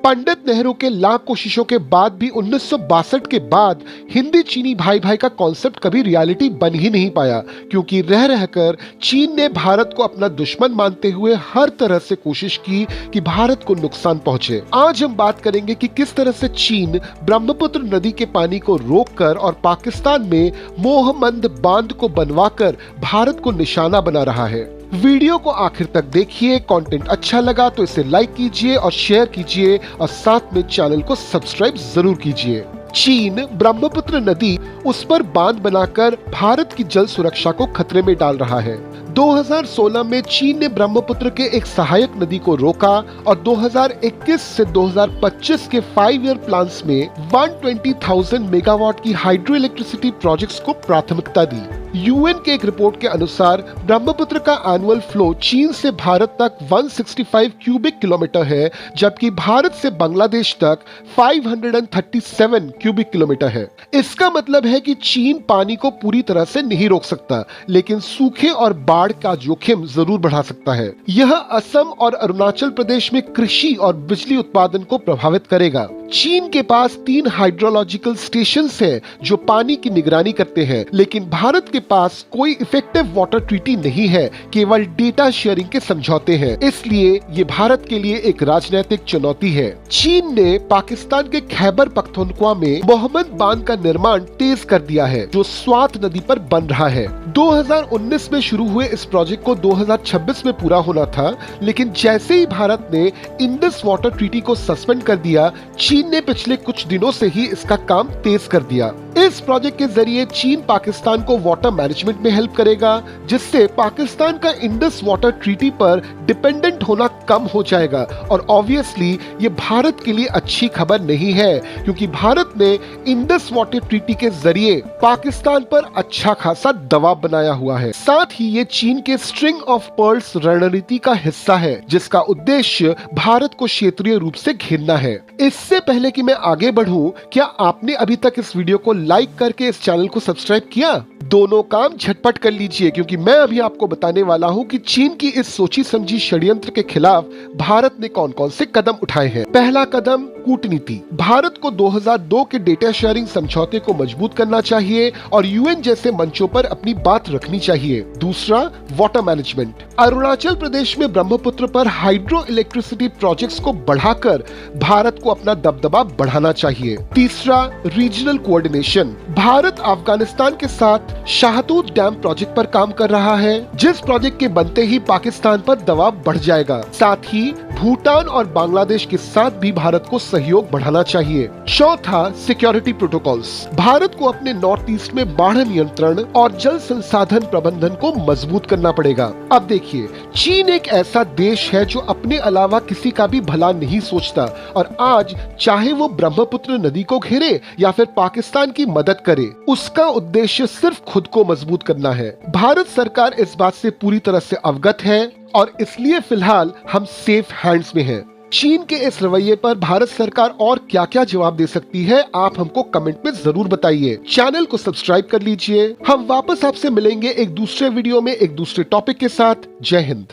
पंडित नेहरू के लाख कोशिशों के बाद भी 1962 के बाद हिंदी चीनी भाई भाई का कॉन्सेप्ट कभी रियलिटी बन ही नहीं पाया, क्योंकि रह रहकर चीन ने भारत को अपना दुश्मन मानते हुए हर तरह से कोशिश की कि भारत को नुकसान पहुंचे। आज हम बात करेंगे कि किस तरह से चीन ब्रह्मपुत्र नदी के पानी को रोककर और पाकिस्तान में मोहमंद बांध को बनवाकर भारत को निशाना बना रहा है। वीडियो को आखिर तक देखिए। कंटेंट अच्छा लगा तो इसे लाइक कीजिए और शेयर कीजिए और साथ में चैनल को सब्सक्राइब जरूर कीजिए। चीन ब्रह्मपुत्र नदी उस पर बांध बनाकर भारत की जल सुरक्षा को खतरे में डाल रहा है। 2016 में चीन ने ब्रह्मपुत्र के एक सहायक नदी को रोका और 2021 से 2025 के 5 ईयर प्लान्स में 120,000 मेगावाट की हाइड्रो इलेक्ट्रिसिटी प्रोजेक्ट्स को प्राथमिकता दी। यूएन के एक रिपोर्ट के अनुसार ब्रह्मपुत्र का एनुअल फ्लो चीन से भारत तक 165 क्यूबिक किलोमीटर है, जबकि भारत से बांग्लादेश तक 537 क्यूबिक किलोमीटर है। इसका मतलब है कि चीन पानी को पूरी तरह से नहीं रोक सकता, लेकिन सूखे और बाढ़ का जोखिम जरूर बढ़ा सकता है। यह असम और अरुणाचल प्रदेश में कृषि और बिजली उत्पादन को प्रभावित करेगा। चीन के पास 3 हाइड्रोलॉजिकल स्टेशंस हैं जो पानी की निगरानी करते हैं, लेकिन भारत के पास कोई इफेक्टिव वाटर ट्रीटी नहीं है, केवल डेटा शेयरिंग के समझौते हैं। इसलिए ये भारत के लिए एक राजनीतिक चुनौती है। चीन ने पाकिस्तान के खैबर पख्तूनख्वा में मोहम्मद बांध का निर्माण तेज कर दिया है, जो स्वात नदी पर बन रहा है। 2019 में शुरू हुए इस प्रोजेक्ट को 2026 में पूरा होना था, लेकिन जैसे ही भारत ने इंडस वाटर ट्रीटी को सस्पेंड कर दिया, चीन ने पिछले कुछ दिनों से ही इसका काम तेज कर दिया। इस प्रोजेक्ट के जरिए चीन पाकिस्तान को वाटर मैनेजमेंट में हेल्प करेगा, जिससे पाकिस्तान का इंडस वाटर ट्रीटी पर डिपेंडेंट होना कम हो जाएगा। और ऑब्वियसली ये भारत के लिए अच्छी खबर नहीं है, क्योंकि भारत ने इंडस वाटर ट्रीटी के जरिए पाकिस्तान पर अच्छा खासा दबाव बनाया हुआ है। साथ ही ये चीन के स्ट्रिंग ऑफ पर्ल्स रणनीति का हिस्सा है, जिसका उद्देश्य भारत को क्षेत्रीय रूप से घेरना है। इससे पहले कि मैं आगे बढ़ूं, क्या आपने अभी तक इस वीडियो को लाइक करके इस चैनल को सब्सक्राइब किया? दोनों काम झटपट कर लीजिए, क्योंकि मैं अभी आपको बताने वाला हूं कि चीन की इस सोची समझी षड्यंत्र के खिलाफ भारत ने कौन कौन से कदम उठाए हैं। पहला कदम, कूटनीति। भारत को 2002 के डेटा शेयरिंग समझौते को मजबूत करना चाहिए और यूएन जैसे मंचों पर अपनी बात रखनी चाहिए। दूसरा, वाटर मैनेजमेंट। अरुणाचल प्रदेश में ब्रह्मपुत्र पर हाइड्रो इलेक्ट्रिसिटी प्रोजेक्ट्स को बढ़ाकर भारत को अपना दबदबा बढ़ाना चाहिए। तीसरा, रीजनल कोऑर्डिनेशन। भारत अफगानिस्तान के साथ शाहतूत डैम प्रोजेक्ट पर काम कर रहा है, जिस प्रोजेक्ट के बनते ही पाकिस्तान पर दबाव बढ़ जाएगा। साथ ही भूटान और बांग्लादेश के साथ भी भारत को सहयोग बढ़ाना चाहिए। चौथा, सिक्योरिटी प्रोटोकॉल्स। भारत को अपने नॉर्थ ईस्ट में बाढ़ नियंत्रण और जल संसाधन प्रबंधन को मजबूत करना पड़ेगा। अब देखिए, चीन एक ऐसा देश है जो अपने अलावा किसी का भी भला नहीं सोचता, और आज चाहे वो ब्रह्मपुत्र नदी को घेरे या फिर पाकिस्तान की मदद करे, उसका उद्देश्य सिर्फ खुद को मजबूत करना है। भारत सरकार इस बात से पूरी तरह से अवगत है और इसलिए फिलहाल हम सेफ हैंड्स में हैं। चीन के इस रवैये पर भारत सरकार और क्या क्या जवाब दे सकती है, आप हमको कमेंट में जरूर बताइए। चैनल को सब्सक्राइब कर लीजिए। हम वापस आपसे मिलेंगे एक दूसरे वीडियो में एक दूसरे टॉपिक के साथ। जय हिंद।